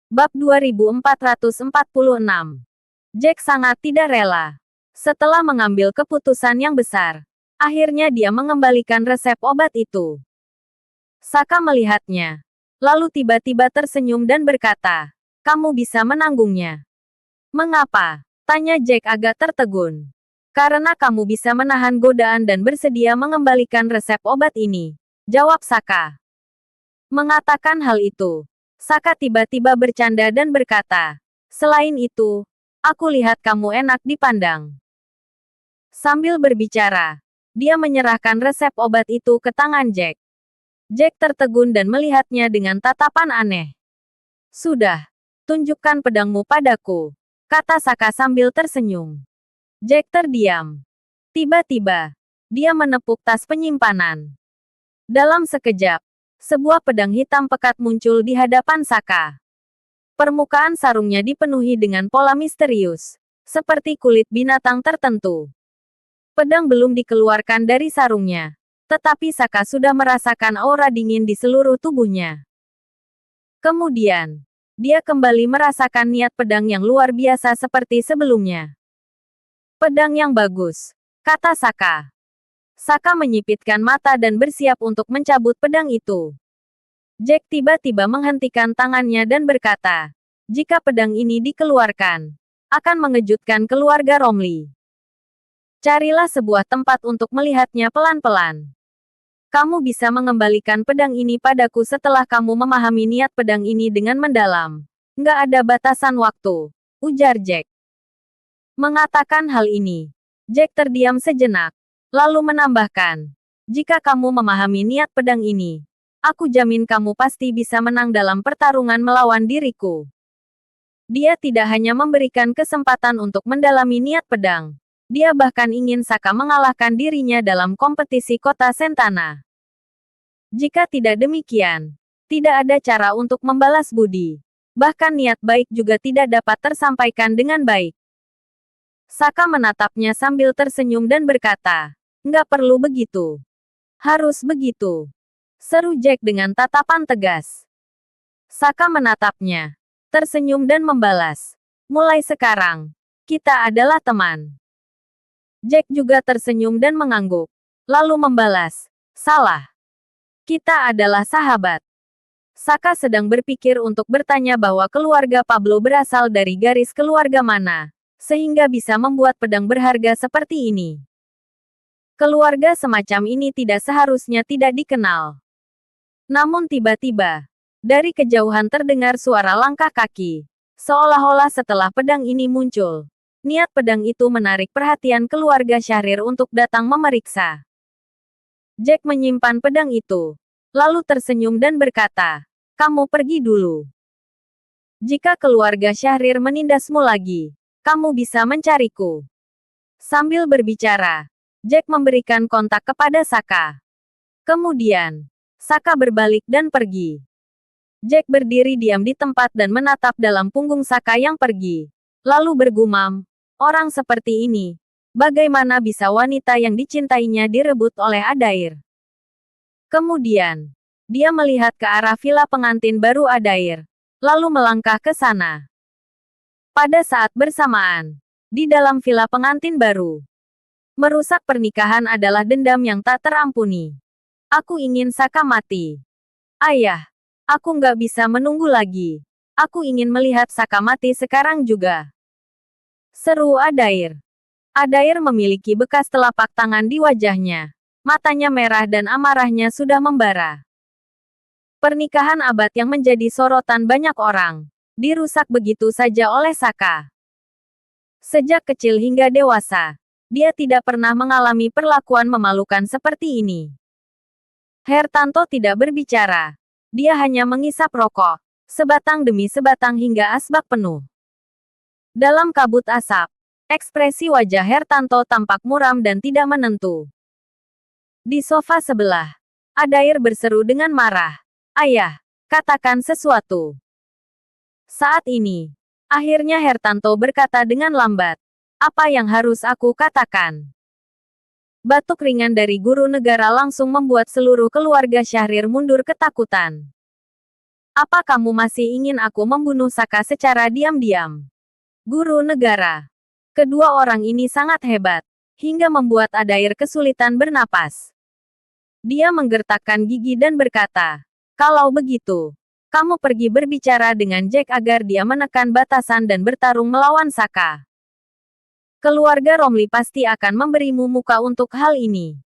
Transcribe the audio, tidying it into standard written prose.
Bab 2446. Jack sangat tidak rela. Setelah mengambil keputusan yang besar, akhirnya dia mengembalikan resep obat itu. Saka melihatnya, lalu tiba-tiba tersenyum dan berkata, "Kamu bisa menanggungnya." "Mengapa?" tanya Jack agak tertegun. "Karena kamu bisa menahan godaan dan bersedia mengembalikan resep obat ini," jawab Saka. Mengatakan hal itu, Saka tiba-tiba bercanda dan berkata, "Selain itu, aku lihat kamu enak dipandang." Sambil berbicara, dia menyerahkan resep obat itu ke tangan Jack. Jack tertegun dan melihatnya dengan tatapan aneh. "Sudah, tunjukkan pedangmu padaku," kata Saka sambil tersenyum. Jack terdiam. Tiba-tiba, dia menepuk tas penyimpanan. Dalam sekejap, sebuah pedang hitam pekat muncul di hadapan Saka. Permukaan sarungnya dipenuhi dengan pola misterius, seperti kulit binatang tertentu. Pedang belum dikeluarkan dari sarungnya, tetapi Saka sudah merasakan aura dingin di seluruh tubuhnya. Kemudian, dia kembali merasakan niat pedang yang luar biasa seperti sebelumnya. "Pedang yang bagus," kata Saka. Saka menyipitkan mata dan bersiap untuk mencabut pedang itu. Jack tiba-tiba menghentikan tangannya dan berkata, "Jika pedang ini dikeluarkan, akan mengejutkan keluarga Romley. Carilah sebuah tempat untuk melihatnya pelan-pelan. Kamu bisa mengembalikan pedang ini padaku setelah kamu memahami niat pedang ini dengan mendalam. Nggak ada batasan waktu," ujar Jack. Mengatakan hal ini, Jack terdiam sejenak, lalu menambahkan, "Jika kamu memahami niat pedang ini, aku jamin kamu pasti bisa menang dalam pertarungan melawan diriku." Dia tidak hanya memberikan kesempatan untuk mendalami niat pedang. Dia bahkan ingin Saka mengalahkan dirinya dalam kompetisi kota Sentana. Jika tidak demikian, tidak ada cara untuk membalas budi. Bahkan niat baik juga tidak dapat tersampaikan dengan baik. Saka menatapnya sambil tersenyum dan berkata, "Nggak perlu begitu. Harus begitu," seru Jack dengan tatapan tegas. Saka menatapnya, tersenyum dan membalas, "Mulai sekarang, kita adalah teman." Jack juga tersenyum dan mengangguk, lalu membalas, "Salah. Kita adalah sahabat." Saka sedang berpikir untuk bertanya bahwa keluarga Pablo berasal dari garis keluarga mana, sehingga bisa membuat pedang berharga seperti ini. Keluarga semacam ini tidak seharusnya tidak dikenal. Namun tiba-tiba, dari kejauhan terdengar suara langkah kaki. Seolah-olah setelah pedang ini muncul, niat pedang itu menarik perhatian keluarga Syahrir untuk datang memeriksa. Jack menyimpan pedang itu, lalu tersenyum dan berkata, "Kamu pergi dulu. Jika keluarga Syahrir menindasmu lagi, kamu bisa mencariku." Sambil berbicara, Jack memberikan kontak kepada Saka. Kemudian, Saka berbalik dan pergi. Jack berdiri diam di tempat dan menatap dalam punggung Saka yang pergi. Lalu bergumam, "Orang seperti ini, bagaimana bisa wanita yang dicintainya direbut oleh Adair?" Kemudian, dia melihat ke arah villa pengantin baru Adair, lalu melangkah ke sana. Pada saat bersamaan, di dalam villa pengantin baru, merusak pernikahan adalah dendam yang tak terampuni. "Aku ingin Saka mati. Ayah, aku nggak bisa menunggu lagi. Aku ingin melihat Saka mati sekarang juga," seru Adair. Adair memiliki bekas telapak tangan di wajahnya. Matanya merah dan amarahnya sudah membara. Pernikahan abad yang menjadi sorotan banyak orang, dirusak begitu saja oleh Saka. Sejak kecil hingga dewasa, dia tidak pernah mengalami perlakuan memalukan seperti ini. Hertanto tidak berbicara. Dia hanya mengisap rokok, sebatang demi sebatang hingga asbak penuh. Dalam kabut asap, ekspresi wajah Hertanto tampak muram dan tidak menentu. Di sofa sebelah, Adair berseru dengan marah, "Ayah, katakan sesuatu." Saat ini, akhirnya Hertanto berkata dengan lambat, "Apa yang harus aku katakan?" Batuk ringan dari guru negara langsung membuat seluruh keluarga Syahrir mundur ketakutan. Apa kamu masih ingin aku membunuh Saka secara diam-diam? Guru negara. Kedua orang ini sangat hebat, hingga membuat Adair kesulitan bernapas. Dia menggertakkan gigi dan berkata, "Kalau begitu, kamu pergi berbicara dengan Jack agar dia menekan batasan dan bertarung melawan Saka. Keluarga Romley pasti akan memberimu muka untuk hal ini."